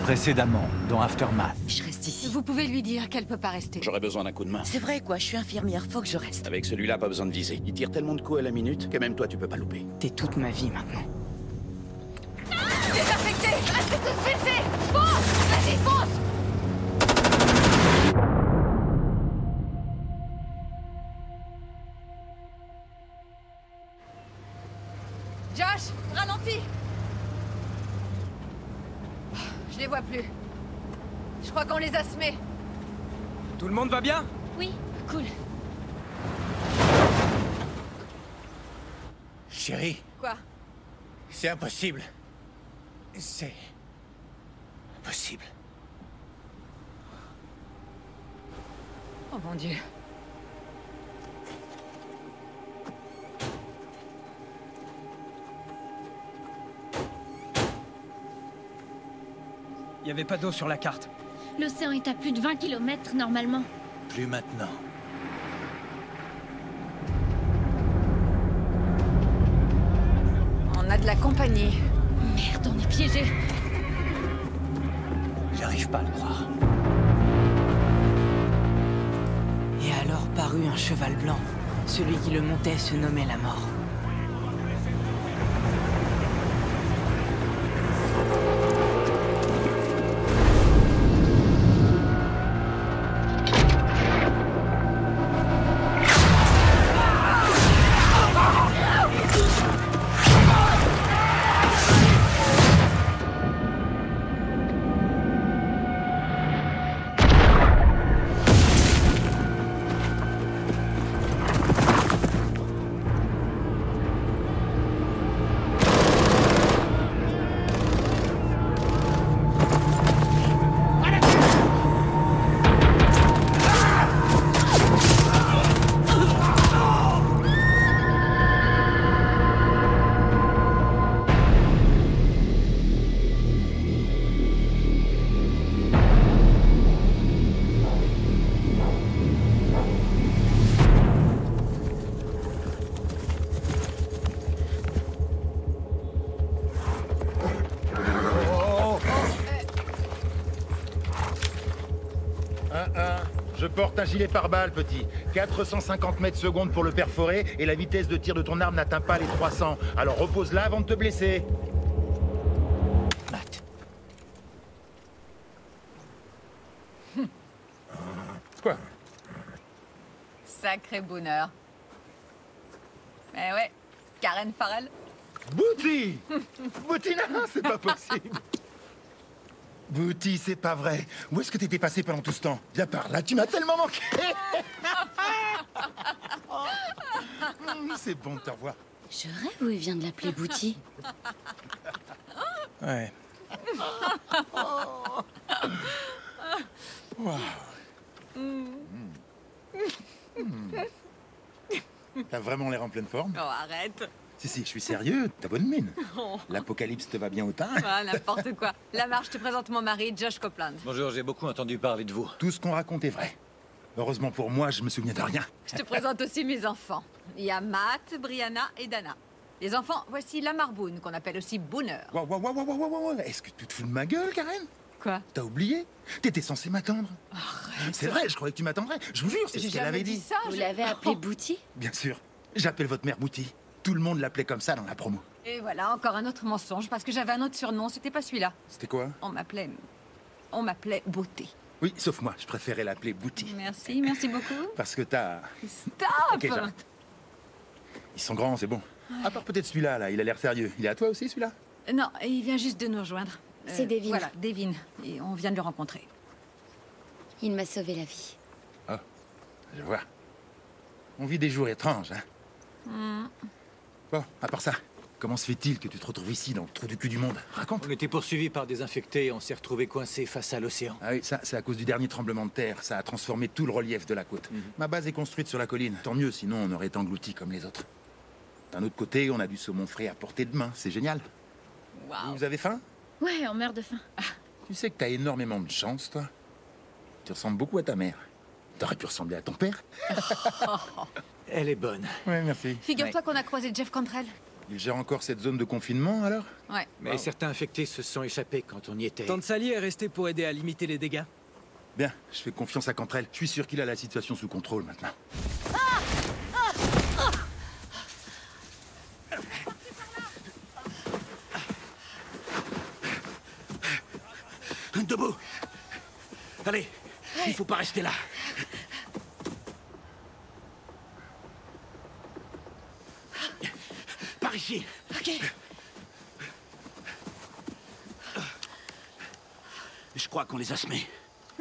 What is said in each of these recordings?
Précédemment, dans Aftermath. Je reste ici. Vous pouvez lui dire qu'elle peut pas rester. J'aurais besoin d'un coup de main. C'est vrai quoi, je suis infirmière, faut que je reste. Avec celui-là, pas besoin de viser. Il tire tellement de coups à la minute que même toi, tu peux pas louper. T'es toute ma vie maintenant. Désaffecté. Restez tous fixés. Fonce. Vas-y, fonce. Josh, ralentis. Je les vois plus. Je crois qu'on les a semés. Tout le monde va bien? Oui, cool. Chérie, Quoi? c'est impossible. C'est... impossible. Oh mon Dieu. Il n'y avait pas d'eau sur la carte. L'océan est à plus de 20 km normalement. Plus maintenant. On a de la compagnie. Merde, on est piégés. J'arrive pas à le croire. Et alors parut un cheval blanc. Celui qui le montait se nommait la mort. Je porte un gilet pare-balles, petit. 450 mètres secondes pour le perforer et la vitesse de tir de ton arme n'atteint pas les 300. Alors repose-la avant de te blesser. Matt. Quoi? Sacré bonheur. Eh ouais, Karen Farrell. Booty! Booty, non, c'est pas possible. Booty, c'est pas vrai. Où est-ce que t'étais passé pendant tout ce temps? Viens par là, tu m'as tellement manqué. C'est bon de te revoir. Je rêve où il vient de l'appeler Bouti. Ouais. Wow. T'as vraiment l'air en pleine forme? Oh, arrête. Si, je suis sérieux, t'as bonne mine. L'apocalypse te va bien au teint. Ah, n'importe quoi. Lamarche, je te présente mon mari, Josh Copeland. Bonjour, j'ai beaucoup entendu parler de vous. Tout ce qu'on raconte est vrai. Heureusement pour moi, je me souviens de rien. Je te présente aussi mes enfants. Il y a Matt, Brianna et Dana. Les enfants, voici Lamar Boone, qu'on appelle aussi Booner. Wow. Est-ce que tu te fous de ma gueule, Karen? Quoi? T'as oublié? T'étais censé m'attendre. C'est vrai, je croyais que tu m'attendrais. Je vous jure, c'est J'ai ce qu'elle jamais avait dit dit. ça. Vous l'avez appelé Bouti? Bien sûr. J'appelle votre mère Bouty. Tout le monde l'appelait comme ça dans la promo. Et voilà, encore un autre mensonge, parce que j'avais un autre surnom, c'était pas celui-là. C'était quoi? On m'appelait Beauté. Oui, sauf moi, je préférais l'appeler Bouty. Merci beaucoup. Parce que t'as... Stop! Ok, j'arrête. Ils sont grands, c'est bon. À part peut-être celui-là, là, il a l'air sérieux. Il est à toi aussi, celui-là? Non, il vient juste de nous rejoindre. C'est Devin. Voilà, Devin. Et on vient de le rencontrer. Il m'a sauvé la vie. Oh, je vois. On vit des jours étranges, hein? Bon, à part ça, comment se fait-il que tu te retrouves ici, dans le trou du cul du monde? Raconte. On était poursuivis par des infectés et on s'est retrouvés coincés face à l'océan. Ah oui, ça, c'est à cause du dernier tremblement de terre. Ça a transformé tout le relief de la côte. Ma base est construite sur la colline. Tant mieux, sinon on aurait été engloutis comme les autres. D'un autre côté, on a du saumon frais à portée de main. C'est génial. Waouh. Vous avez faim? Ouais, on meurt de faim. Tu sais que t'as énormément de chance, toi. Tu ressembles beaucoup à ta mère. T'aurais pu ressembler à ton père. Elle est bonne. Ouais, merci. Figure-toi qu'on a croisé Jeff Cantrell. Il gère encore cette zone de confinement, alors? Ouais. Mais certains infectés se sont échappés quand on y était. Tante Sally est restée pour aider à limiter les dégâts. Bien, je fais confiance à Cantrell. Je suis sûr qu'il a la situation sous contrôle maintenant. Debout. Allez, il faut pas rester là. Par ici. Ok. Je crois qu'on les a semés.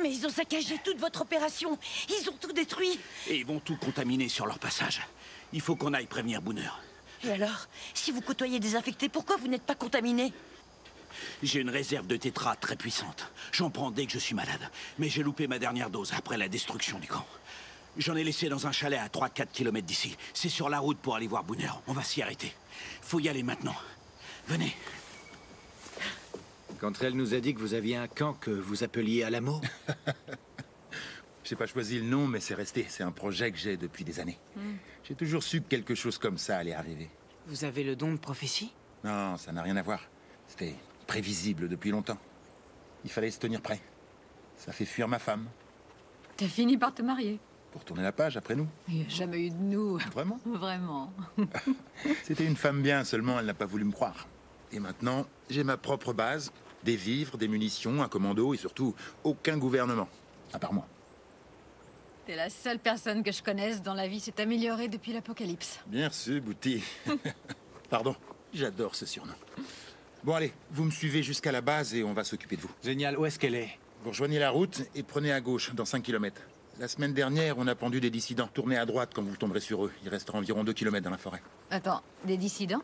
Mais ils ont saccagé toute votre opération. Ils ont tout détruit. Et ils vont tout contaminer sur leur passage. Il faut qu'on aille prévenir Booner. Et alors, si vous côtoyez des infectés, pourquoi vous n'êtes pas contaminé? J'ai une réserve de tétra très puissante. J'en prends dès que je suis malade. Mais j'ai loupé ma dernière dose après la destruction du camp. J'en ai laissé dans un chalet à 3-4 km d'ici. C'est sur la route pour aller voir Booner. On va s'y arrêter. Faut y aller maintenant. Venez. Cantrell nous a dit que vous aviez un camp que vous appeliez Alamo. J'ai pas choisi le nom, mais c'est resté. C'est un projet que j'ai depuis des années. J'ai toujours su que quelque chose comme ça allait arriver. Vous avez le don de prophétie? Non, ça n'a rien à voir. C'était prévisible depuis longtemps. Il fallait se tenir prêt. Ça fait fuir ma femme. T'as fini par te marier. Pour tourner la page après nous. Il n'y a jamais eu de nous. Vraiment? Vraiment. C'était une femme bien, seulement elle n'a pas voulu me croire. Et maintenant, j'ai ma propre base. Des vivres, des munitions, un commando et surtout aucun gouvernement. À part moi. T'es la seule personne que je connaisse dont la vie s'est améliorée depuis l'apocalypse. Bien reçu, Bouti. Pardon, j'adore ce surnom. Bon allez, vous me suivez jusqu'à la base et on va s'occuper de vous. Génial, où est-ce qu'elle est? Vous rejoignez la route et prenez à gauche, dans 5 km. La semaine dernière, on a pendu des dissidents. Tournez à droite quand vous tomberez sur eux. Il restera environ 2 km dans la forêt. Attends, des dissidents?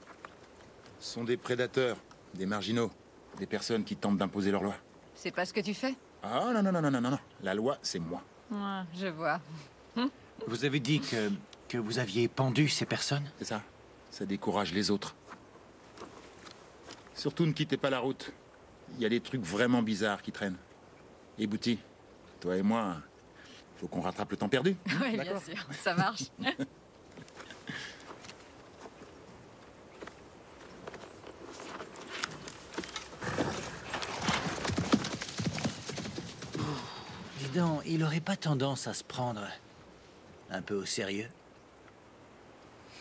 Ce sont des prédateurs, des marginaux, des personnes qui tentent d'imposer leur loi. C'est pas ce que tu fais? Ah non, non, non, non, non, non. La loi, c'est moi. Ouais, je vois. Vous avez dit que vous aviez pendu ces personnes? C'est ça. Ça décourage les autres. Surtout ne quittez pas la route. Il y a des trucs vraiment bizarres qui traînent. Et Bouti, toi et moi, faut qu'on rattrape le temps perdu. Oui, bien sûr, ça marche. Dis donc, il aurait pas tendance à se prendre un peu au sérieux?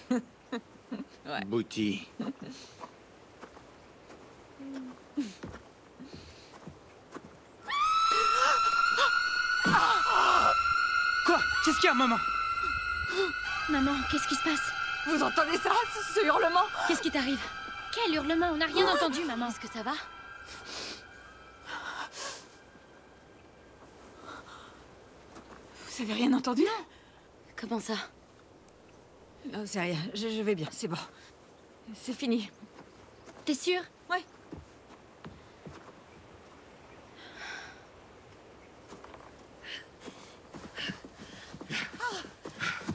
Ouais. Bouti. Quoi? Qu'est-ce qu'il y a, maman? Maman, qu'est-ce qui se passe? Vous entendez ça, ce hurlement? Qu'est-ce qui t'arrive? Quel hurlement? On n'a rien entendu, maman. Est-ce que ça va? Vous avez rien entendu? Comment ça? Non, c'est rien. Je vais bien, c'est bon. C'est fini. T'es sûre? Ouais.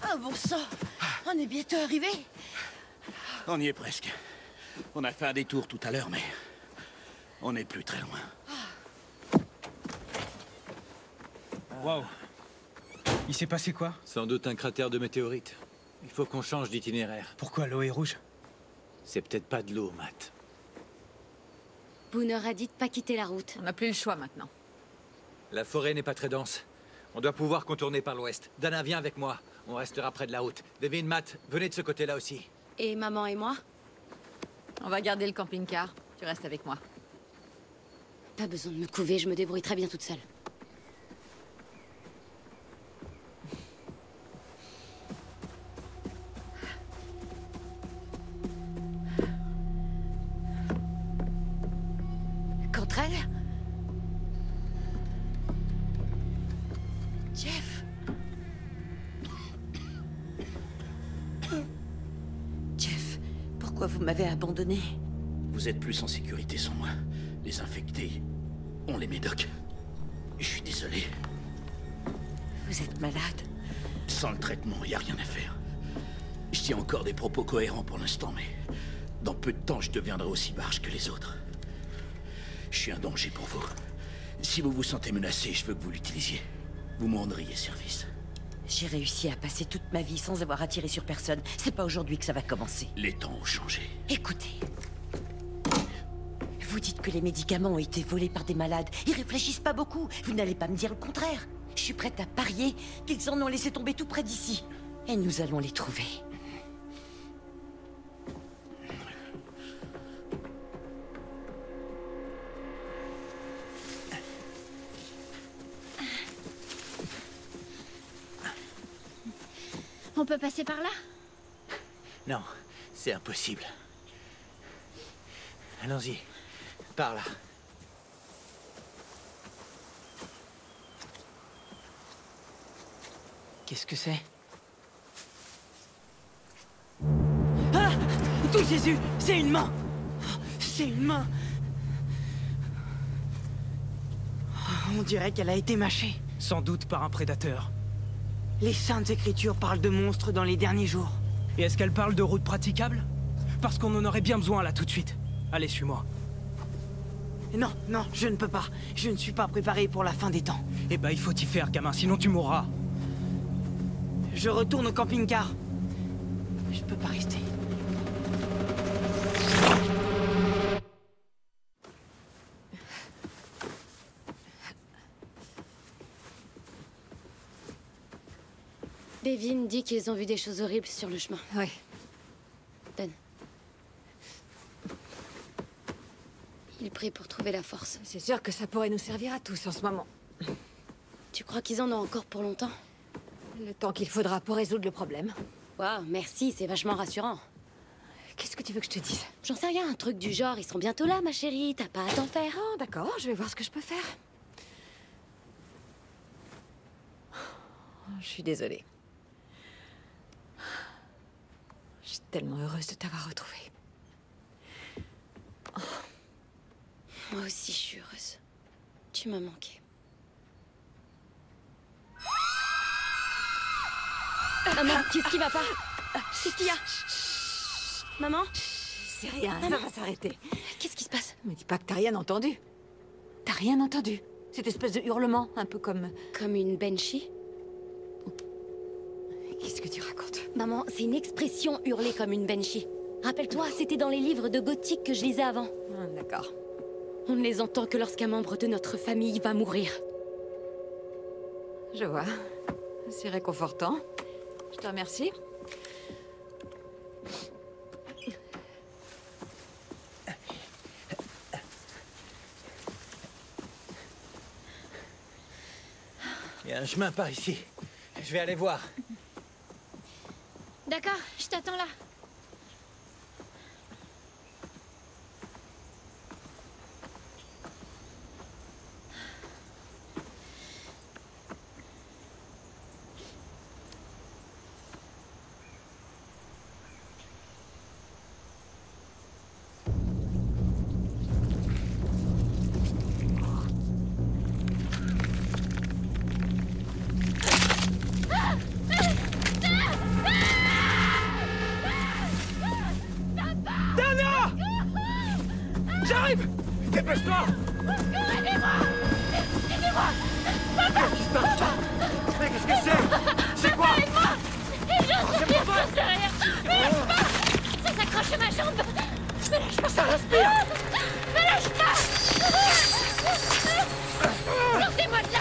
Ah bon sang, on est bientôt arrivé. On y est presque. On a fait un détour tout à l'heure, mais on n'est plus très loin. Waouh. Il s'est passé quoi? Sans doute un cratère de météorite. Il faut qu'on change d'itinéraire. Pourquoi l'eau est rouge? C'est peut-être pas de l'eau, Matt. Booner a dit de pas quitter la route. On n'a plus le choix maintenant. La forêt n'est pas très dense. On doit pouvoir contourner par l'ouest. Dana, viens avec moi. On restera près de la route. Devin, Matt, venez de ce côté-là aussi. Et maman et moi? On va garder le camping-car. Tu restes avec moi. Pas besoin de me couver, je me débrouille très bien toute seule. Cantrell? Jeff? Jeff, pourquoi vous m'avez abandonné? Vous êtes plus en sécurité sans moi. Les infectés ont les médocs. Je suis désolé. Vous êtes malade? Sans le traitement, il n'y a rien à faire. Je tiens encore des propos cohérents pour l'instant, mais dans peu de temps, je deviendrai aussi barge que les autres. Je suis un danger pour vous. Si vous vous sentez menacé, je veux que vous l'utilisiez. Vous me rendriez service. J'ai réussi à passer toute ma vie sans avoir à tirer sur personne. C'est pas aujourd'hui que ça va commencer. Les temps ont changé. Écoutez. Vous dites que les médicaments ont été volés par des malades. Ils réfléchissent pas beaucoup. Vous n'allez pas me dire le contraire. Je suis prête à parier qu'ils en ont laissé tomber tout près d'ici. Et nous allons les trouver. On peut passer par là? Non, c'est impossible. Allons-y. Par là. Qu'est-ce que c'est? Ah! Tout Jésus! C'est une main! C'est une main! On dirait qu'elle a été mâchée. Sans doute par un prédateur. Les Saintes Écritures parlent de monstres dans les derniers jours. Et est-ce qu'elle parle de routes praticables? Parce qu'on en aurait bien besoin là tout de suite. Allez, suis-moi. Non, non, je ne peux pas. Je ne suis pas préparé pour la fin des temps. Eh ben, il faut t'y faire, gamin, sinon tu mourras. Je retourne au camping-car. Je peux pas rester. Devin dit qu'ils ont vu des choses horribles sur le chemin. Ouais. Donne. Il prie pour trouver la force. C'est sûr que ça pourrait nous servir à tous en ce moment. Tu crois qu'ils en ont encore pour longtemps? Le temps qu'il faudra pour résoudre le problème. Waouh, merci, c'est vachement rassurant. Qu'est-ce que tu veux que je te dise? J'en sais rien, un truc du genre, ils seront bientôt là, ma chérie, t'as pas à t'en faire. Oh, d'accord, je vais voir ce que je peux faire. Je suis désolée. Je suis tellement heureuse de t'avoir retrouvée. Moi aussi, je suis heureuse. Tu m'as manqué. Maman, qu'est-ce qui va pas? Qu'est-ce qu'il y a? Maman? C'est rien, ça va s'arrêter. Qu'est-ce qui se passe? Me dis pas que t'as rien entendu. T'as rien entendu? Cette espèce de hurlement, un peu comme... Comme une banshee? Qu'est-ce que tu racontes? Maman, c'est une expression hurler comme une banshee. Rappelle-toi, c'était dans les livres de gothique que je lisais avant. Ah, d'accord. On ne les entend que lorsqu'un membre de notre famille va mourir. Je vois. C'est réconfortant. Je te remercie. Il y a un chemin par ici. Je vais aller voir. D'accord, je t'attends là. J'arrive! Dépêche-toi! Aidez-moi! Aidez-moi! Papa! Qu'est-ce qui se passe? Mais qu'est-ce que c'est? C'est quoi? Aide-moi! J'en sais rien! Me lâche pas! Ça s'accroche à ma jambe! Me lâche pas! Ça respire! Me lâche pas! Sortez-moi de là!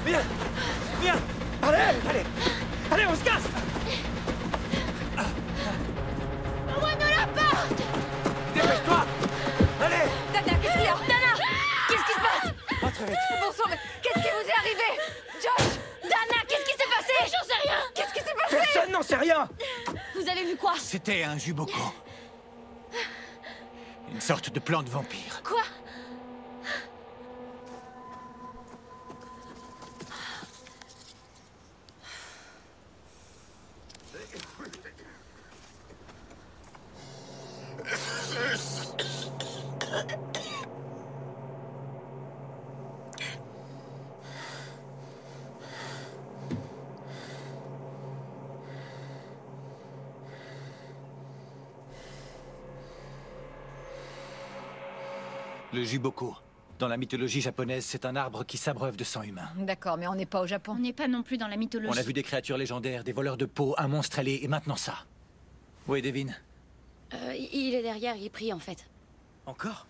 Viens! Viens! Allez! Allez! Allez, on se casse! Ouvre-nous la porte! Dépêche-toi! Allez! Dana, qu'est-ce qu'il y a? Dana! Qu'est-ce qui se passe? Pas très vite! Bon sang, mais qu'est-ce qui vous est arrivé? Josh! Dana, qu'est-ce qui s'est passé? J'en sais rien! Qu'est-ce qui s'est passé? Personne n'en sait rien! Vous avez vu quoi? C'était un juboko. Une sorte de plante vampire. Quoi? Le juboko. Dans la mythologie japonaise, c'est un arbre qui s'abreuve de sang humain. D'accord, mais on n'est pas au Japon. On n'est pas non plus dans la mythologie. On a vu des créatures légendaires, des voleurs de peau, un monstre ailé, et maintenant ça. Où est Devin? Il est derrière, il prie en fait. Encore?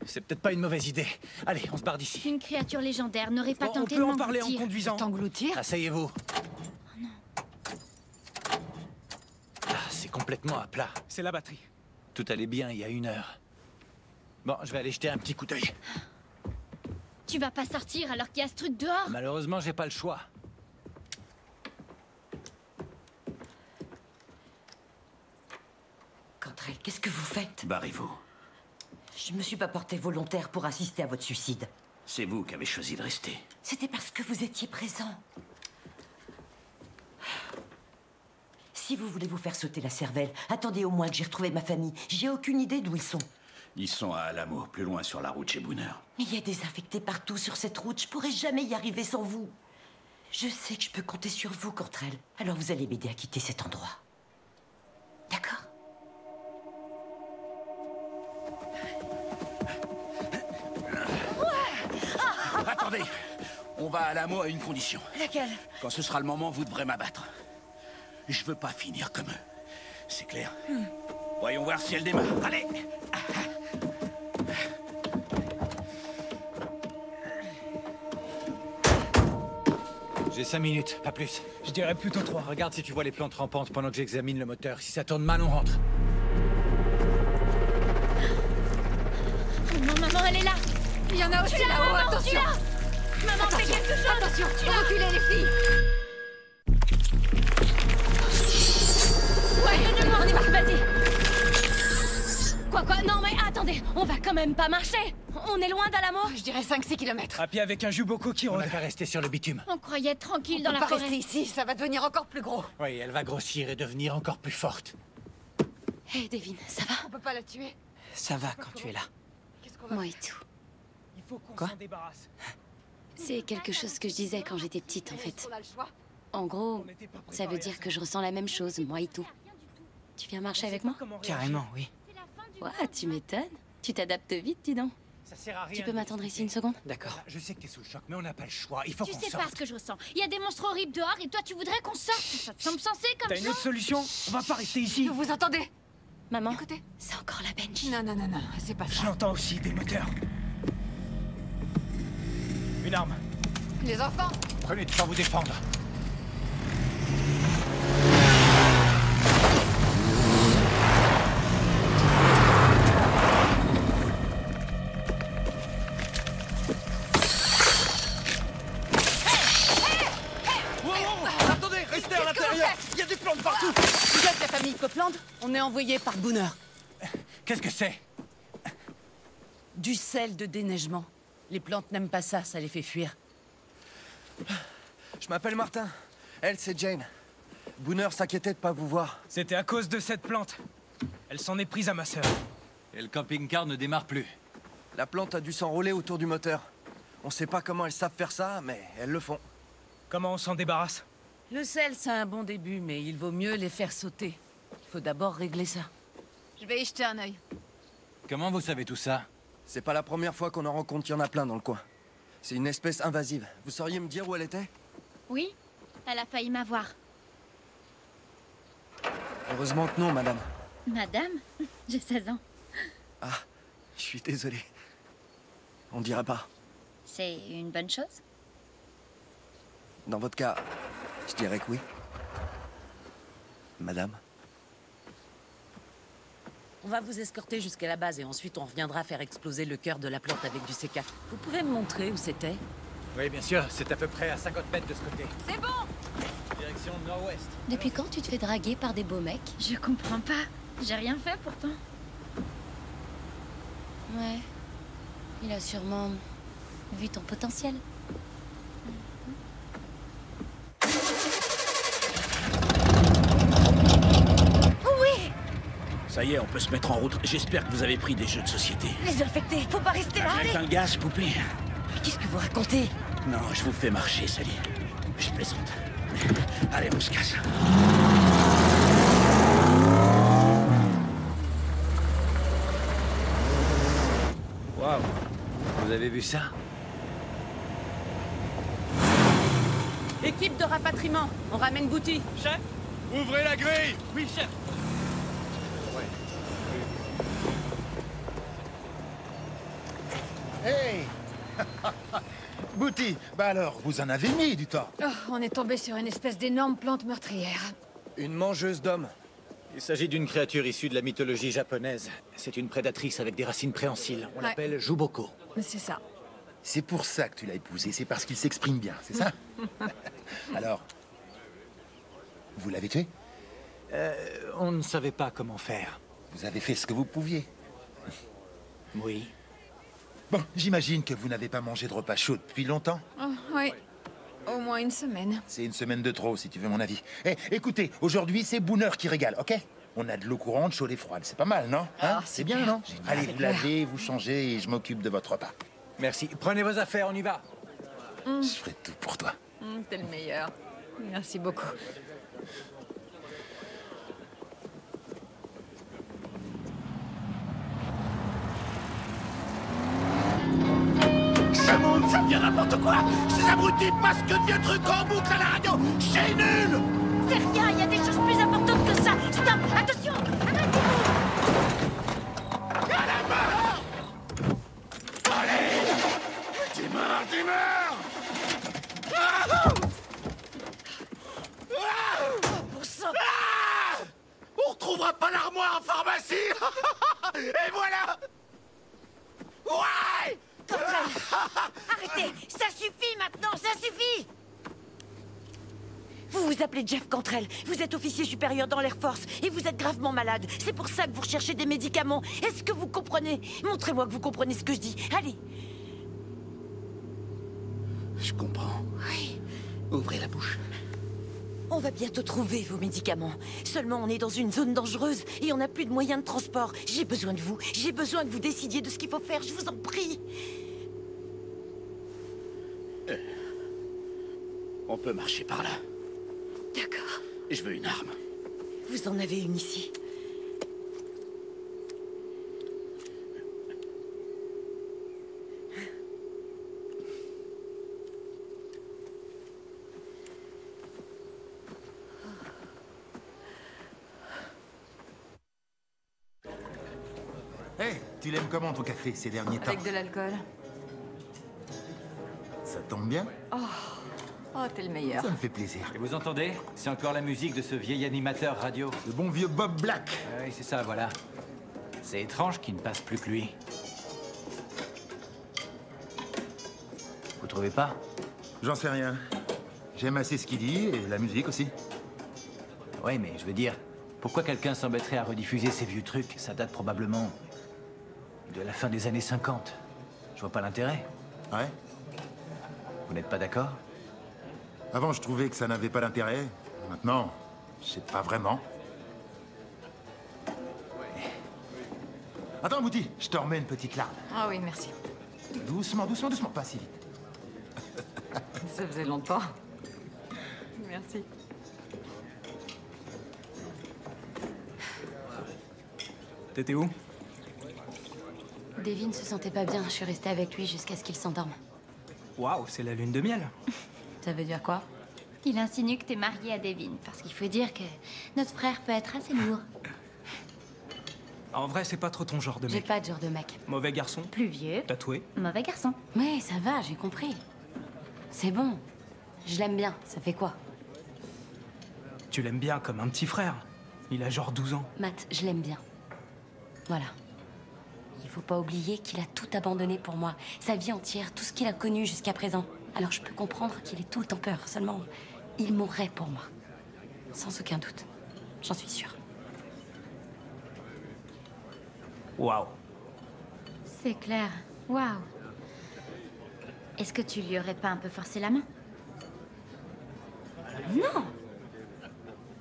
C'est peut-être pas une mauvaise idée. Allez, on se barre d'ici. Une créature légendaire n'aurait pas On tenté peut de en parler en m'engloutir. conduisant. T'engloutir? Asseyez-vous. Ah, c'est complètement à plat. C'est la batterie. Tout allait bien il y a 1 heure. Bon, je vais aller jeter un petit coup d'œil. Tu vas pas sortir alors qu'il y a ce truc dehors? Malheureusement, j'ai pas le choix. Cantrell, qu'est-ce que vous faites? Barrez-vous. Je me suis pas portée volontaire pour assister à votre suicide. C'est vous qui avez choisi de rester. C'était parce que vous étiez présent. Si vous voulez vous faire sauter la cervelle, attendez au moins que j'ai retrouvé ma famille. J'ai aucune idée d'où ils sont. Ils sont à Alamo, plus loin sur la route chez Booner. Mais il y a des infectés partout sur cette route. Je pourrais jamais y arriver sans vous. Je sais que je peux compter sur vous, Cantrell. Alors vous allez m'aider à quitter cet endroit. D'accord? Attendez, on va à Alamo à une condition. Laquelle? Quand ce sera le moment, vous devrez m'abattre. Je veux pas finir comme eux. C'est clair? Voyons voir si elle démarre. Allez! J'ai 5 minutes, pas plus. Je dirais plutôt 3. Regarde si tu vois les plantes rampantes pendant que j'examine le moteur. Si ça tourne mal, on rentre. Oh non, maman, elle est là! Il y en a aussi Tu l'as, là-haut, maman, attention! tu l'as! Maman, fais quelque chose! Attention, Tu l'as! reculez les filles! Ouais, on y va, vas-y! Quoi, non, mais attendez, on va quand même pas marcher! On est loin d'Alamo? Je dirais 5-6 kilomètres. À pied avec un Juboko qui On rôde. n'a qu'à rester sur le bitume. On croyait être tranquille dans On la peut pas forêt. rester ici, ça va devenir encore plus gros. Oui, elle va grossir et devenir encore plus forte. Hé, Devin, ça va? On peut pas la tuer. Ça va quand tu es là. Qu'est-ce qu'on va Moi et tout. Il faut qu'on Quoi? s'en débarrasse. C'est quelque chose que je disais quand j'étais petite, en fait. On a le choix. En gros, On n'était pas ça veut préparés à dire que je ressens la même chose, moi et tout. Tu viens marcher avec moi? Comment réagir. Carrément, oui. Ouais, tu m'étonnes. Tu t'adaptes vite, dis donc. Ça sert à rien. Tu peux m'attendre ici une seconde? D'accord. Je sais que t'es sous le choc, mais on n'a pas le choix. Il faut Tu qu'on sais sorte. pas ce que je ressens. Il y a des monstres horribles dehors et toi tu voudrais qu'on sorte. Ça te semble sensé comme T'as une ça? autre solution? On va pas rester ici. Vous entendez? Maman, Écoutez. c'est encore la bench. Non, c'est pas ça. J'entends aussi des moteurs. Une arme. Les enfants, Prenez de temps vous défendre. Attendez, restez à l'intérieur. Il y a des plantes partout. Vous êtes la famille Copeland? On est envoyé par Booner. Qu'est-ce que c'est? Du sel de déneigement. Les plantes n'aiment pas ça, ça les fait fuir. Je m'appelle Martin. Elle, c'est Jane. Booner s'inquiétait de pas vous voir. C'était à cause de cette plante. Elle s'en est prise à ma sœur. Et le camping-car ne démarre plus. La plante a dû s'enrouler autour du moteur. On sait pas comment elles savent faire ça, mais elles le font. Comment on s'en débarrasse? Le sel, c'est un bon début, mais il vaut mieux les faire sauter. Il faut d'abord régler ça. je vais y jeter un œil. Comment vous savez tout ça? C'est pas la première fois qu'on en rencontre, il y en a plein dans le coin. C'est une espèce invasive. Vous sauriez me dire où elle était? Oui, elle a failli m'avoir. Heureusement que non, madame. Madame, j'ai 16 ans. Ah, je suis désolé. On dirait pas. C'est une bonne chose? Dans votre cas, je dirais que oui. Madame? On va vous escorter jusqu'à la base et ensuite on reviendra faire exploser le cœur de la plante avec du C4. Vous pouvez me montrer où c'était? Oui, bien sûr. C'est à peu près à 50 mètres de ce côté. C'est bon! Direction nord-ouest. Depuis quand tu te fais draguer par des beaux mecs? Je comprends pas. J'ai rien fait pourtant. Ouais. Il a sûrement vu ton potentiel. Oui! Ça y est, on peut se mettre en route. J'espère que vous avez pris des jeux de société. Les infectés, faut pas rester là, allez! Avec un gaz, poupée? Mais qu'est-ce que vous racontez? Non, je vous fais marcher, Sally. Je plaisante. Allez, on se casse. Waouh. Vous avez vu ça? Équipe de rapatriement, on ramène Bouti. Chef? Ouvrez la grille! Oui, chef. Hey Bouti, bah alors, vous en avez mis du temps. Oh, on est tombé sur une espèce d'énorme plante meurtrière. Une mangeuse d'hommes. Il s'agit d'une créature issue de la mythologie japonaise. C'est une prédatrice avec des racines préhensiles. On l'appelle Juboko. C'est ça. C'est pour ça que tu l'as épousé, c'est parce qu'il s'exprime bien, c'est ça? Alors, vous l'avez tué? On ne savait pas comment faire. Vous avez fait ce que vous pouviez. Oui. Bon, j'imagine que vous n'avez pas mangé de repas chaud depuis longtemps. Oh, oui. Au moins une semaine. C'est une semaine de trop, si tu veux mon avis. Eh, écoutez, aujourd'hui, c'est Booner qui régale, ok? On a de l'eau courante, chaude et froide. C'est pas mal, non? Hein? C'est bien, non? Allez, vous lavez, vous changez et je m'occupe de votre repas. Merci. Prenez vos affaires, on y va. Je ferai tout pour toi. T'es le meilleur. Merci beaucoup. Ce monde, ça devient n'importe quoi! Ces abrutis passent que de vieux trucs en boucle à la radio! C'est nul! C'est rien, il y a des choses plus importantes que ça. Stop, attention, arrêtez-vous. À la mort! Allez! T'es mort, t'es mort! Ah! Ah! On retrouvera pas l'armoire en pharmacie! Et voilà! Ouais! Arrêtez! Ça suffit maintenant, ça suffit! Vous vous appelez Jeff Cantrell, vous êtes officier supérieur dans l'Air Force et vous êtes gravement malade. C'est pour ça que vous recherchez des médicaments. Est-ce que vous comprenez? Montrez-moi que vous comprenez ce que je dis. Allez! Je comprends. Oui. Ouvrez la bouche. On va bientôt trouver vos médicaments. Seulement, on est dans une zone dangereuse et on n'a plus de moyens de transport. J'ai besoin de vous. J'ai besoin que vous décidiez de ce qu'il faut faire. Je vous en prie. On peut marcher par là. D'accord. Je veux une arme. Vous en avez une ici. Hey, tu l'aimes comment ton café ces derniers temps? Avec de l'alcool. Ça tombe bien? Oh, t'es le meilleur. Ça me fait plaisir. Et vous entendez? C'est encore la musique de ce vieil animateur radio. Le bon vieux Bob Black. Oui, c'est ça, voilà. C'est étrange qu'il ne passe plus que lui. Vous trouvez pas? J'en sais rien. J'aime assez ce qu'il dit et la musique aussi. Oui, mais je veux dire, pourquoi quelqu'un s'embêterait à rediffuser ces vieux trucs? Ça date probablement de la fin des années 50. Je vois pas l'intérêt. Ouais? Vous n'êtes pas d'accord? Avant, je trouvais que ça n'avait pas d'intérêt. Maintenant, je sais pas vraiment. Attends, Bouti, je te remets une petite larme. Ah oui, merci. Doucement, doucement, doucement, pas si vite. Ça faisait longtemps. Merci. T'étais où? Devin se sentait pas bien, je suis restée avec lui jusqu'à ce qu'il s'endorme. Waouh, c'est la lune de miel. Ça veut dire quoi? Il insinue que t'es mariée à Devin, parce qu'il faut dire que notre frère peut être assez lourd. En vrai, c'est pas trop ton genre de J'ai mec. pas de genre de mec. Mauvais garçon, Plus vieux, tatoué. mauvais garçon. Oui, ça va, j'ai compris. C'est bon. Je l'aime bien, ça fait quoi? Tu l'aimes bien comme un petit frère. Il a genre 12 ans. Matt, je l'aime bien. Voilà. Il faut pas oublier qu'il a tout abandonné pour moi. Sa vie entière, tout ce qu'il a connu jusqu'à présent. Alors je peux comprendre qu'il ait tout le temps peur. Seulement, il mourrait pour moi. Sans aucun doute. J'en suis sûre. Waouh. C'est clair. Waouh. Est-ce que tu lui aurais pas un peu forcé la main? Non.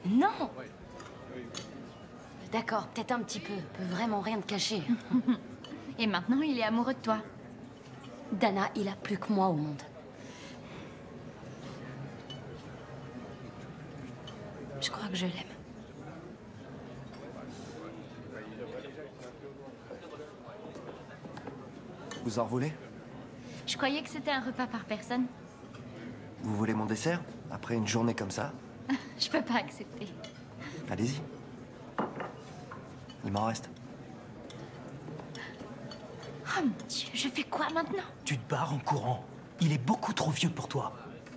Non. D'accord, peut-être un petit peu. Peut vraiment rien te cacher. Et maintenant, il est amoureux de toi. Dana, il a plus que moi au monde. Je crois que je l'aime. Vous en voulez? Je croyais que c'était un repas par personne. Vous voulez mon dessert? Après une journée comme ça? Je peux pas accepter. Allez-y. Il m'en reste. Oh mon Dieu, je fais quoi maintenant? Tu te barres en courant. Il est beaucoup trop vieux pour toi.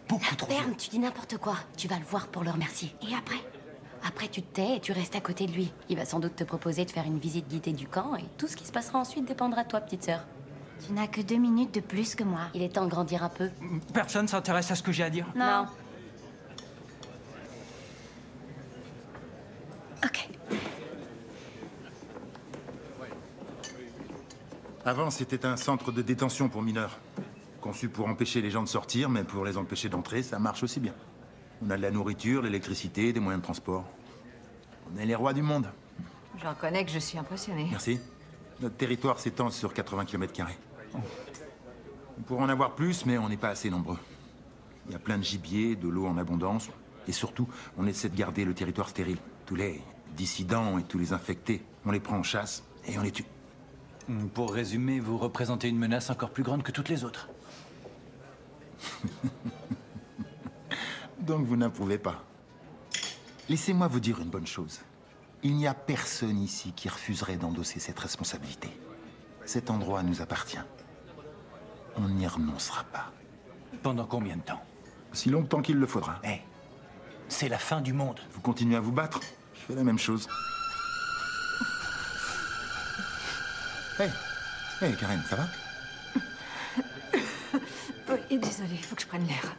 Beaucoup trop vieux. Berne, tu dis n'importe quoi. Tu vas le voir pour le remercier. Et après? Après, tu te tais et tu restes à côté de lui. Il va sans doute te proposer de faire une visite guidée du camp et tout ce qui se passera ensuite dépendra de toi, petite sœur. Tu n'as que 2 minutes de plus que moi. Il est temps de grandir un peu. Personne s'intéresse à ce que j'ai à dire. Non. Ok. Avant, c'était un centre de détention pour mineurs. Conçu pour empêcher les gens de sortir, mais pour les empêcher d'entrer, ça marche aussi bien. On a de la nourriture, l'électricité, des moyens de transport. On est les rois du monde. Je reconnais que je suis impressionnée. Merci. Notre territoire s'étend sur 80 km². On pourrait en avoir plus, mais on n'est pas assez nombreux. Il y a plein de gibier, de l'eau en abondance. Et surtout, on essaie de garder le territoire stérile. Tous les dissidents et tous les infectés, on les prend en chasse et on les tue. Pour résumer, vous représentez une menace encore plus grande que toutes les autres. Donc vous n'approuvez pas. Laissez-moi vous dire une bonne chose. Il n'y a personne ici qui refuserait d'endosser cette responsabilité. Cet endroit nous appartient. On n'y renoncera pas. Pendant combien de temps? Si longtemps qu'il le faudra. Eh, c'est la fin du monde. Vous continuez à vous battre, je fais la même chose. Hey, Karen, ça va? Oui, désolée, il faut que je prenne l'air.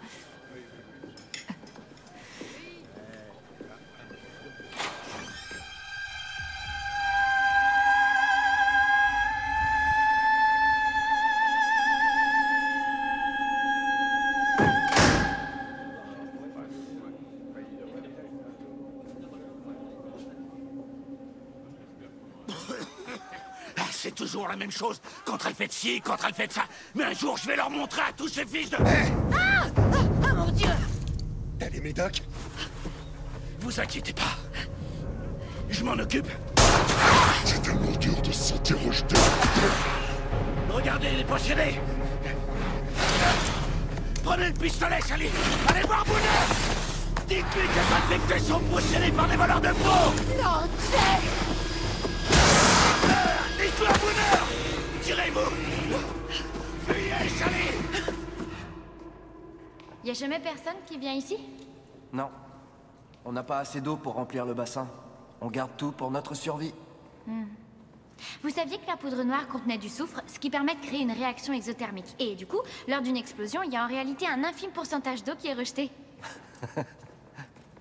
C'est toujours la même chose. Quand elle fait ci, quand elle fait ça. Mais un jour, je vais leur montrer à tous ces fils de... Ah, mon Dieu! T'as des médocs? Vous inquiétez pas. Je m'en occupe. C'est tellement dur de se sentir rejeté. Regardez, il est possédé. Prenez le pistolet, Sally. Allez voir Booner. Dites-lui que les infectés sont possédés par des voleurs de peau. Non, Jack! Dites-le à Booner. Tirez-vous. Fuyez, Sally. Y a jamais personne qui vient ici? Non. On n'a pas assez d'eau pour remplir le bassin. On garde tout pour notre survie. Vous saviez que la poudre noire contenait du soufre, ce qui permet de créer une réaction exothermique. Et du coup, lors d'une explosion, il y a en réalité un infime pourcentage d'eau qui est rejeté.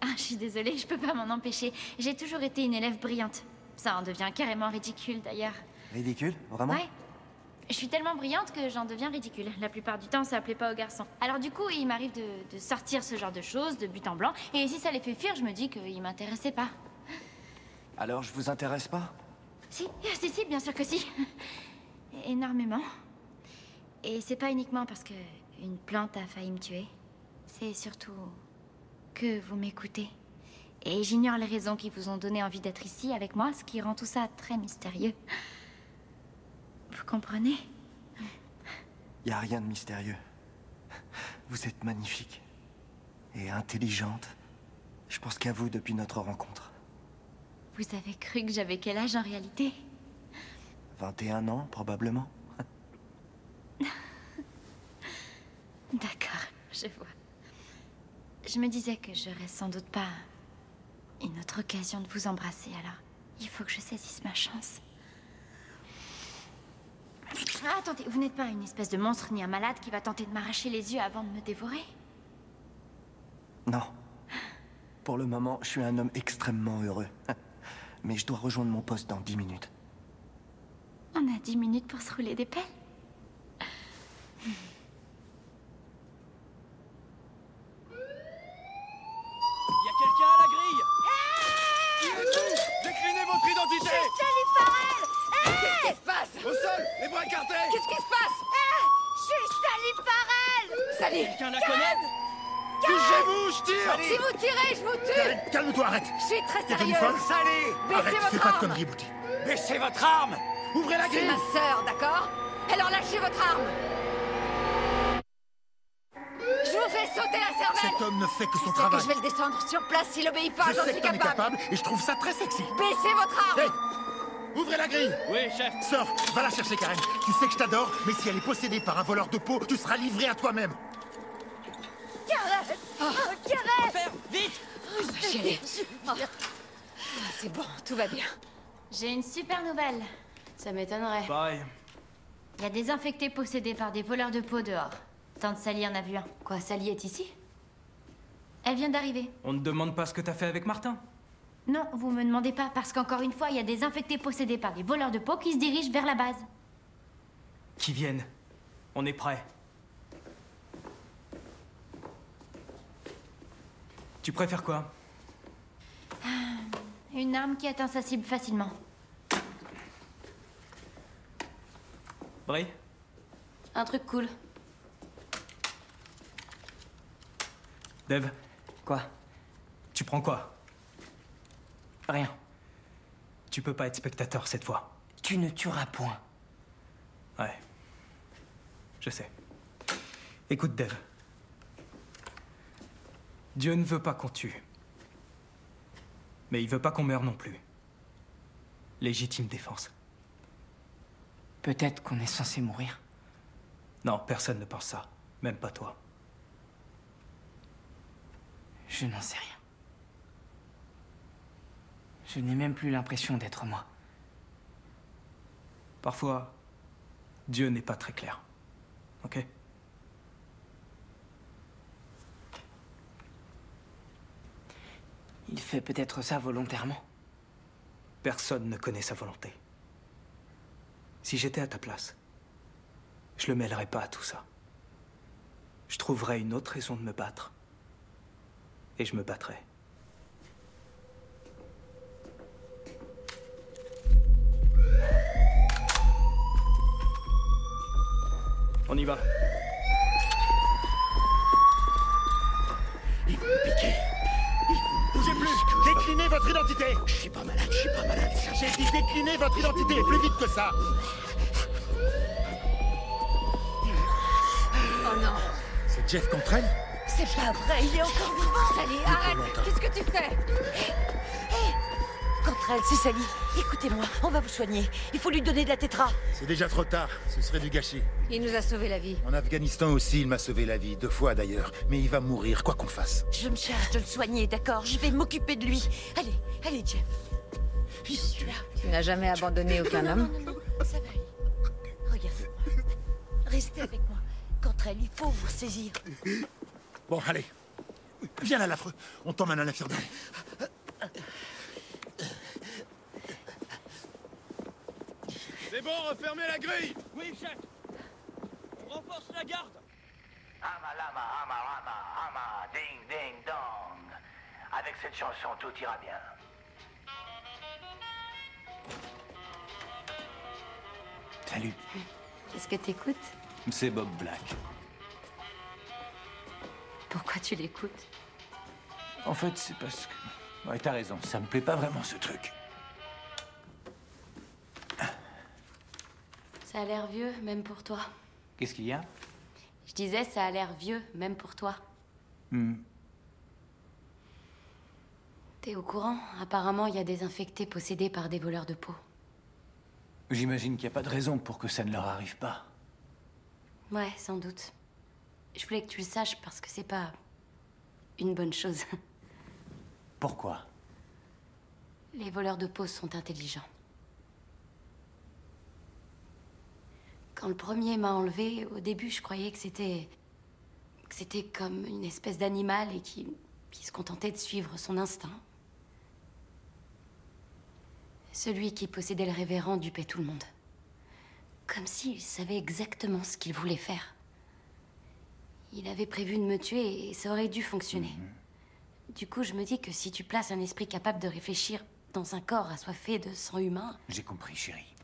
Ah, je suis désolée, je peux pas m'en empêcher. J'ai toujours été une élève brillante. Ça en devient carrément ridicule, d'ailleurs. Ridicule? Vraiment? Ouais. Je suis tellement brillante que j'en deviens ridicule. La plupart du temps, ça plaît pas aux garçons. Alors du coup, il m'arrive de sortir ce genre de choses, de but en blanc. Et si ça les fait fuir, je me dis qu'ils m'intéressaient pas. Alors je vous intéresse pas? Si, bien sûr que si. Énormément. Et c'est pas uniquement parce que une plante a failli me tuer. C'est surtout que vous m'écoutez. Et j'ignore les raisons qui vous ont donné envie d'être ici avec moi, ce qui rend tout ça très mystérieux. Vous comprenez? Y a rien de mystérieux. Vous êtes magnifique. Et intelligente. Je pense qu'à vous depuis notre rencontre. Vous avez cru que j'avais quel âge en réalité? 21 ans, probablement. D'accord, je vois. Je me disais que j'aurais sans doute pas une autre occasion de vous embrasser, alors il faut que je saisisse ma chance. Ah, attendez, vous n'êtes pas une espèce de monstre ni un malade qui va tenter de m'arracher les yeux avant de me dévorer? Non. Pour le moment, je suis un homme extrêmement heureux. Mais je dois rejoindre mon poste dans 10 minutes. On a 10 minutes pour se rouler des pelles. Il y a quelqu'un à la grille! Qui êtes-vous? Déclinez votre identité! C'est Sally Farrell! Qu'est-ce qui se passe? Au sol! Les bras écartés! Qu'est-ce qui se passe? Je suis Sally Farrell! Sally! Quelqu'un la connaît? Touchez-vous, je tire! Si vous tirez, je vous tue! Calme-toi, arrête! Je suis très T'es devenue sérieuse! folle? Sally! Baissez Arrête, votre fais pas de arme! conneries, Bouti. Baissez votre arme! Ouvrez la C'est grille! ma sœur, d'accord? Alors lâchez votre arme! Cet homme ne fait que son Tu sais travail. que je vais le descendre sur place s'il obéit pas, Je j'en sais suis que t'en es capable. capable et je trouve ça très sexy. Baissez votre arme. Hey, ouvrez la grille. Oui, chef. Sors, va la chercher, Karen. Tu sais que je t'adore, mais si elle est possédée par un voleur de peau, tu seras livré à toi-même. Karen. Oh, Karen. Faire vite. Chérie. Oh. C'est bon, tout va bien. J'ai une super nouvelle. Ça m'étonnerait. Pareil. Il y a des infectés possédés par des voleurs de peau dehors. Tante Sally en a vu un. Quoi, Sally est ici? Elle vient d'arriver. On ne demande pas ce que t'as fait avec Martin. Non, vous me demandez pas, parce qu'encore une fois, il y a des infectés possédés par des voleurs de peau qui se dirigent vers la base. Qui viennent. On est prêts. Tu préfères quoi? Une arme qui atteint sa cible facilement. Brie? Un truc cool. Dev? Quoi? Tu prends quoi? Rien. Tu peux pas être spectateur cette fois. Tu ne tueras point. Ouais. Je sais. Écoute, Dev. Dieu ne veut pas qu'on tue. Mais il veut pas qu'on meure non plus. Légitime défense. Peut-être qu'on est censé mourir. Non, personne ne pense ça. Même pas toi. Je n'en sais rien. Je n'ai même plus l'impression d'être moi. Parfois, Dieu n'est pas très clair. Ok? Il fait peut-être ça volontairement. Personne ne connaît sa volonté. Si j'étais à ta place, je le mêlerais pas à tout ça. Je trouverais une autre raison de me battre. Et je me battrais. On y va. Il va me piquer. Bougez plus. Déclinez votre identité. Je suis pas malade, je suis pas malade. J'ai dit déclinez votre identité plus vite que ça. Oh non. C'est Jeff Cantrell? C'est pas vrai, il est encore vivant. Sally, arrête. Qu'est-ce que tu fais? Cantrell, c'est Sally. Écoutez-moi, on va vous soigner. Il faut lui donner de la tétra. C'est déjà trop tard. Ce serait du gâchis. Il nous a sauvé la vie. En Afghanistan aussi, il m'a sauvé la vie. 2 fois d'ailleurs. Mais il va mourir, quoi qu'on fasse. Je me charge de le soigner, d'accord? Je vais m'occuper de lui. Allez, allez, Jeff. Je suis là. Tu n'as jamais abandonné aucun homme? Non, ça va aller. Regarde-moi. Restez avec moi. Cantrell, il faut vous ressaisir. Bon, allez. Viens là, l'affreux. On t'emmène à l'infirmerie. C'est bon, refermez la grille. Oui, chef. On renforce la garde. Hama lama, hama rama, hama, ding ding dong. Avec cette chanson, tout ira bien. Salut. Qu'est-ce que t'écoutes? C'est Bob Black. Pourquoi tu l'écoutes? En fait, c'est parce que... Ouais, t'as raison, ça me plaît pas vraiment ce truc. Ça a l'air vieux, même pour toi. Qu'est-ce qu'il y a? Je disais, ça a l'air vieux, même pour toi. T'es au courant? Apparemment, il y a des infectés possédés par des voleurs de peau. J'imagine qu'il n'y a pas de raison pour que ça ne leur arrive pas. Ouais, sans doute. Je voulais que tu le saches parce que c'est pas une bonne chose. Pourquoi? Les voleurs de peau sont intelligents. Quand le premier m'a enlevé, au début, je croyais que c'était comme une espèce d'animal et qui se contentait de suivre son instinct. Celui qui possédait le révérend dupait tout le monde. Comme s'il savait exactement ce qu'il voulait faire. Il avait prévu de me tuer et ça aurait dû fonctionner. Du coup, je me dis que si tu places un esprit capable de réfléchir dans un corps assoiffé de sang humain... J'ai compris, chérie.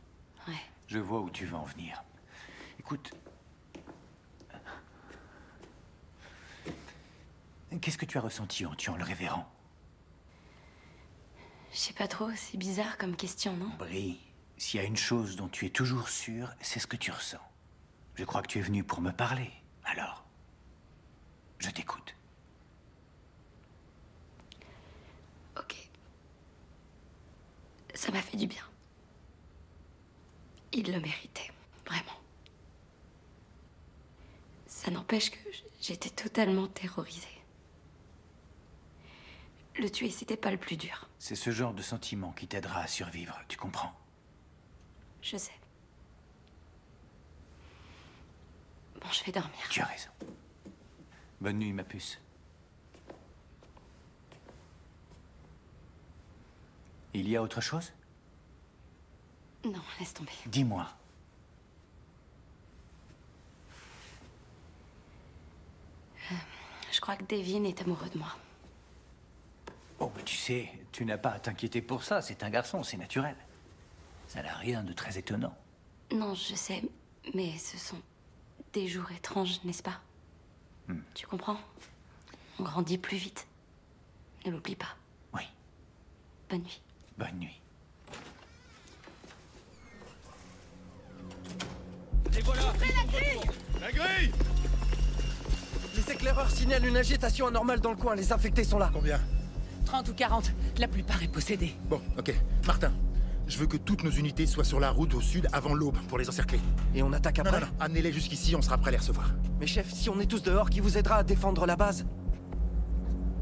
Ouais. Je vois où tu veux en venir. Écoute... Qu'est-ce que tu as ressenti en tuant le révérend? Je sais pas trop, c'est bizarre comme question, non? Brie, s'il y a une chose dont tu es toujours sûre, c'est ce que tu ressens. Je crois que tu es venu pour me parler. Alors, je t'écoute. Ok. Ça m'a fait du bien. Il le méritait, vraiment. Ça n'empêche que j'étais totalement terrorisée. Le tuer, c'était pas le plus dur. C'est ce genre de sentiment qui t'aidera à survivre, tu comprends? Je sais. Bon, je vais dormir. Tu as raison. Bonne nuit, ma puce. Il y a autre chose? Non, laisse tomber. Dis-moi. Je crois que Devin est amoureux de moi. Oh, mais tu sais, tu n'as pas à t'inquiéter pour ça. C'est un garçon, c'est naturel. Ça n'a rien de très étonnant. Non, je sais, mais ce sont des jours étranges, n'est-ce pas? Tu comprends? On grandit plus vite. Ne l'oublie pas. Oui. Bonne nuit. Bonne nuit. Et voilà! La grille! Les éclaireurs signalent une agitation anormale dans le coin. Les infectés sont là. Combien? 30 ou 40. La plupart est possédée. Bon, ok. Martin, je veux que toutes nos unités soient sur la route au sud avant l'aube pour les encercler. Et on attaque après? Non. Amenez-les jusqu'ici, on sera prêt à les recevoir. Mais chef, si on est tous dehors, qui vous aidera à défendre la base?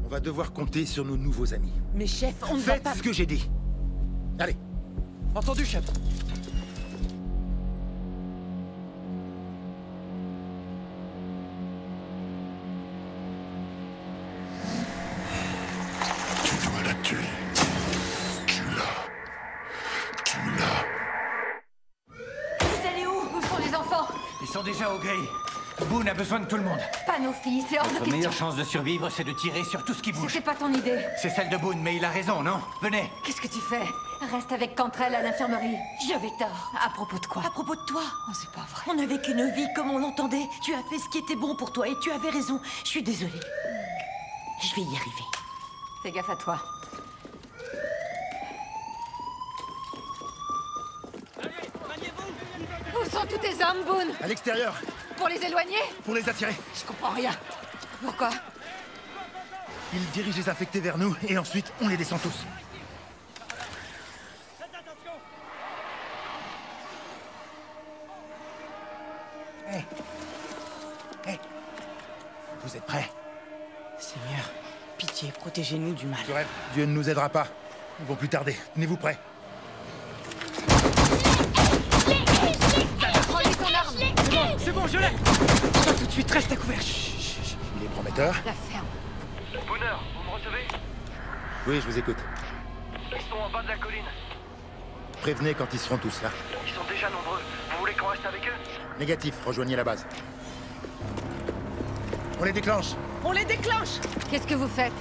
On va devoir compter sur nos nouveaux amis. Mais chef, on ne va Faites pas... ce que j'ai dit. Allez. Entendu, chef. Tu dois la tuer. Vous allez où? Où sont les enfants? Ils sont déjà au grille. Boone a besoin de tout le monde. Pas nos filles, c'est hors de Notre question. meilleure chance de survivre, c'est de tirer sur tout ce qui bouge. C'était pas ton idée. C'est celle de Boone, mais il a raison, non? Venez. Qu'est-ce que tu fais? Reste avec Cantrell à l'infirmerie. J'avais tort. À propos de quoi? À propos de toi. Oh, c'est pas vrai. On a vécu nos vies comme on l'entendait. Tu as fait ce qui était bon pour toi et tu avais raison. Je suis désolée. Je vais y arriver. Fais gaffe à toi. Où sont tous tes hommes, Boone? À l'extérieur, Pour les éloigner? pour les attirer. Je comprends rien. Pourquoi? Ils dirigent les infectés vers nous et ensuite on les descend tous. Hey. Vous êtes prêts? Seigneur, pitié, protégez-nous du mal. Dieu ne nous aidera pas. Ils vont plus tarder. Tenez-vous prêts. Prenez ton arme. C'est bon, je l'ai. Pas tout de suite, reste à couvert. Il est prometteur. La ferme. Booner, vous me recevez? Oui, je vous écoute. Ils sont en bas de la colline. Prévenez quand ils seront tous là. Ils sont déjà nombreux. Vous voulez qu'on reste avec eux? Négatif, rejoignez la base. On les déclenche. On les déclenche! Qu'est-ce que vous faites?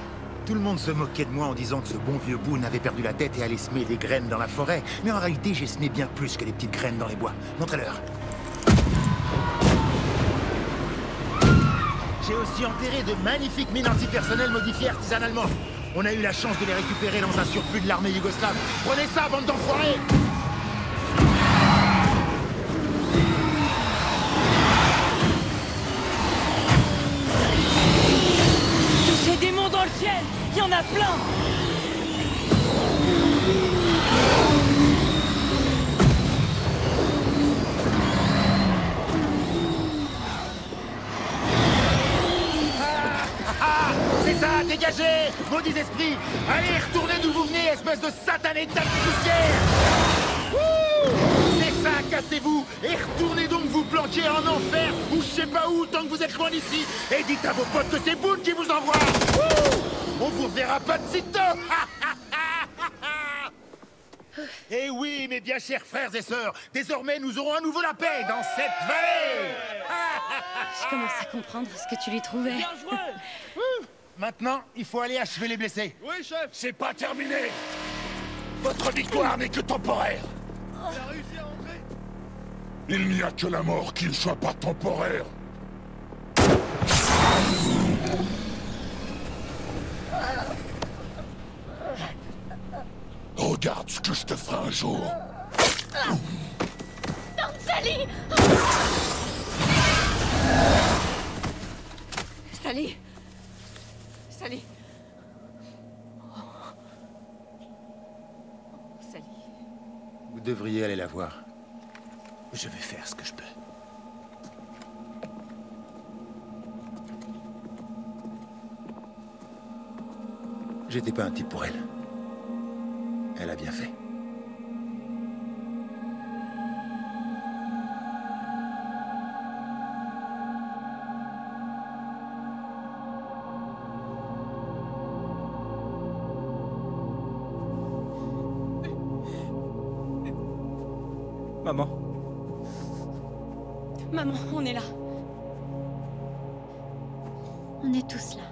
Tout le monde se moquait de moi en disant que ce bon vieux Boone avait perdu la tête et allait semer des graines dans la forêt. Mais en réalité, j'ai semé bien plus que des petites graines dans les bois. Montrez-leur. J'ai aussi enterré de magnifiques mines antipersonnelles modifiées artisanalement. On a eu la chance de les récupérer dans un surplus de l'armée yougoslave. Prenez ça, bande d'enfoirés! Tous ces démons dans le ciel! Il y en a plein! C'est ça, dégagez! Maudits esprits! Allez, retournez d'où vous venez, espèce de satané de poussière! C'est ça, cassez-vous! Et retournez donc vous planquer en enfer, ou je sais pas où, tant que vous êtes loin d'ici! Et dites à vos potes que c'est Boone qui vous envoie! On vous reverra pas de sitôt! Eh oui, mes bien chers frères et sœurs, désormais nous aurons à nouveau la paix dans cette vallée! Je commence à comprendre ce que tu lui trouvais. Bien joué! Maintenant, il faut aller achever les blessés. Oui, chef! C'est pas terminé. Votre victoire n'est que temporaire. Il a réussi à entrer? Il n'y a que la mort qui ne soit pas temporaire. Regarde ce que je te ferai un jour. Non, Sally! Sally. Sally. devriez aller la voir. Je vais faire ce que je peux. J'étais pas un type pour elle. Elle a bien fait. Maman. Maman, on est là. On est tous là.